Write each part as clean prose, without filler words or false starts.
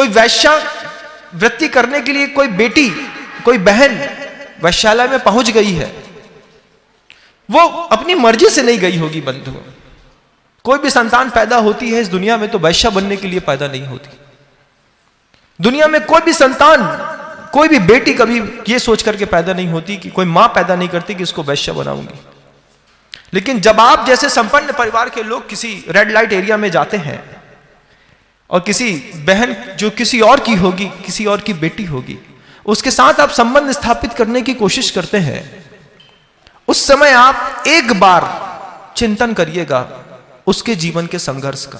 कोई वैश्या वृत्ति करने के लिए कोई बेटी, कोई बहन वैश्यालय में पहुंच गई है, वो अपनी मर्जी से नहीं गई होगी बंधु। कोई भी संतान पैदा होती है इस दुनिया में तो वैश्या बनने के लिए पैदा नहीं होती। दुनिया में कोई भी संतान, कोई भी बेटी कभी ये सोच करके पैदा नहीं होती, कि कोई मां पैदा नहीं करती कि इसको वैश्या बनाऊंगी। लेकिन जब आप जैसे संपन्न परिवार के लोग किसी रेड लाइट एरिया में जाते हैं और किसी बहन जो किसी और की होगी, किसी और की बेटी होगी, उसके साथ आप संबंध स्थापित करने की कोशिश करते हैं, उस समय आप एक बार चिंतन करिएगा उसके जीवन के संघर्ष का।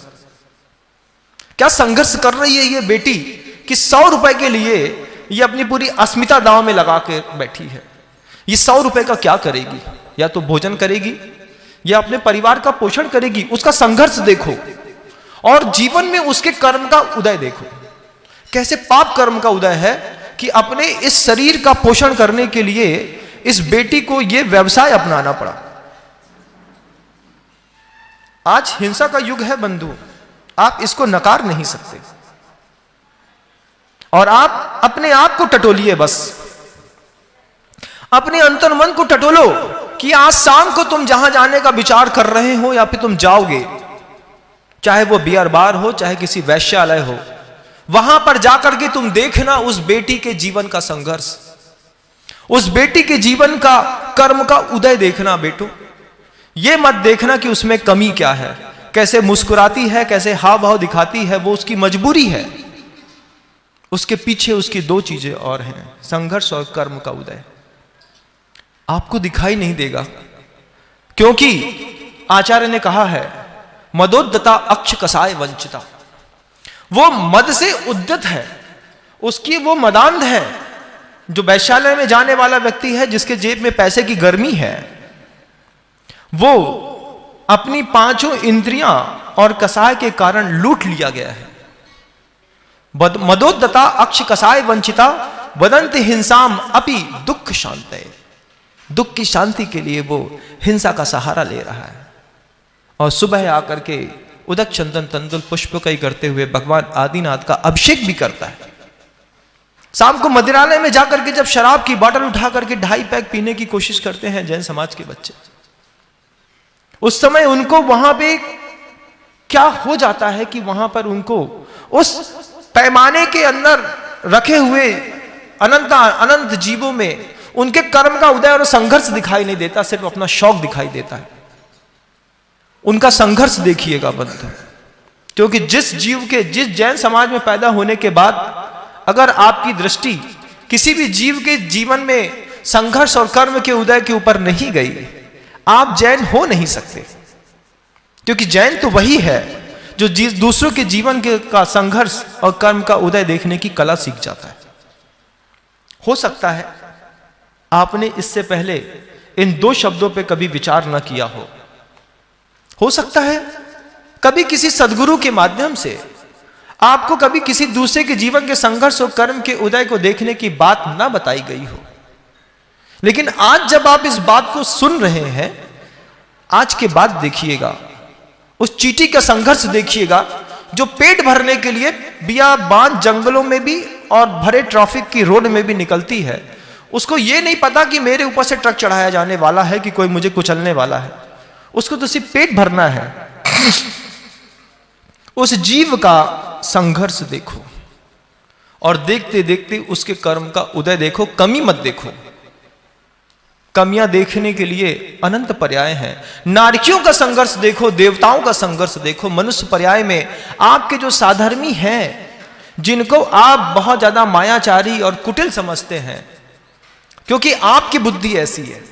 क्या संघर्ष कर रही है ये बेटी कि 100 रुपए के लिए ये अपनी पूरी अस्मिता दांव में लगा के बैठी है। ये 100 रुपए का क्या करेगी? या तो भोजन करेगी या अपने परिवार का पोषण करेगी। उसका संघर्ष देखो और जीवन में उसके कर्म का उदय देखो। कैसे पाप कर्म का उदय है कि अपने इस शरीर का पोषण करने के लिए इस बेटी को यह व्यवसाय अपनाना पड़ा। आज हिंसा का युग है बंधु, आप इसको नकार नहीं सकते और आप अपने आप को टटोलिए, बस अपने अंतर मन को टटोलो कि आज शाम को तुम जहां जाने का विचार कर रहे हो या फिर तुम जाओगे, चाहे वो बियर बार हो, चाहे किसी वैश्यालय हो, वहां पर जाकर के तुम देखना उस बेटी के जीवन का संघर्ष, उस बेटी के जीवन का कर्म का उदय देखना। बेटो ये मत देखना कि उसमें कमी क्या है, कैसे मुस्कुराती है, कैसे हाव भाव दिखाती है, वो उसकी मजबूरी है। उसके पीछे उसकी दो चीजें और हैं, संघर्ष और कर्म का उदय। आपको दिखाई नहीं देगा क्योंकि आचार्य ने कहा है मदोद्दता अक्ष कसाय वंचिता। वो मद से उद्यत है, उसकी वो मदांध है। जो वैश्यालय में जाने वाला व्यक्ति है जिसके जेब में पैसे की गर्मी है, वो अपनी पांचों इंद्रियां और कसाय के कारण लूट लिया गया है। मदोद्दता अक्ष कसाय वंचिता वदंत हिंसाम अपि दुख शांतये। दुख की शांति के लिए वो हिंसा का सहारा ले रहा है और सुबह आकर के उदक चंदन तंदुल पुष्प कई करते हुए भगवान आदिनाथ का अभिषेक भी करता है। शाम को मदिरालय में जाकर के जब शराब की बोतल उठा करके 2.5 पैक पीने की कोशिश करते हैं जैन समाज के बच्चे, उस समय उनको वहां पे क्या हो जाता है कि वहां पर उनको उस पैमाने के अंदर रखे हुए अनंत जीवों में उनके कर्म का उदय और संघर्ष दिखाई नहीं देता, सिर्फ अपना शौक दिखाई देता है। उनका संघर्ष देखिएगा बंधु, क्योंकि जिस जैन समाज में पैदा होने के बाद अगर आपकी दृष्टि किसी भी जीव के जीवन में संघर्ष और कर्म के उदय के ऊपर नहीं गई, आप जैन हो नहीं सकते। क्योंकि जैन तो वही है जो दूसरों के जीवन का संघर्ष और कर्म का उदय देखने की कला सीख जाता है। हो सकता है आपने इससे पहले इन 2 शब्दों पे कभी विचार न किया हो सकता है कभी किसी सद्गुरु के माध्यम से आपको कभी किसी दूसरे के जीवन के संघर्ष और कर्म के उदय को देखने की बात ना बताई गई हो। लेकिन आज जब आप इस बात को सुन रहे हैं, आज के बाद देखिएगा उस चींटी का संघर्ष देखिएगा जो पेट भरने के लिए बियाबान जंगलों में भी और भरे ट्रैफिक की रोड में भी निकलती है। उसको यह नहीं पता कि मेरे ऊपर से ट्रक चढ़ाया जाने वाला है, कि कोई मुझे कुचलने वाला है। उसको तो सिर्फ पेट भरना है। उस जीव का संघर्ष देखो और देखते देखते उसके कर्म का उदय देखो, कमी मत देखो। कमियां देखने के लिए अनंत पर्याय हैं। नारकियों का संघर्ष देखो, देवताओं का संघर्ष देखो। मनुष्य पर्याय में आपके जो साधर्मी हैं, जिनको आप बहुत ज्यादा मायाचारी और कुटिल समझते हैं, क्योंकि आपकी बुद्धि ऐसी है,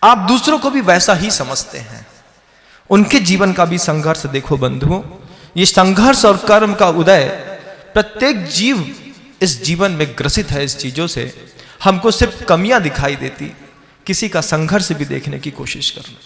आप दूसरों को भी वैसा ही समझते हैं, उनके जीवन का भी संघर्ष देखो बंधुओं। ये संघर्ष और कर्म का उदय, प्रत्येक जीव इस जीवन में ग्रसित है इस चीजों से। हमको सिर्फ कमियां दिखाई देती, किसी का संघर्ष भी देखने की कोशिश करना।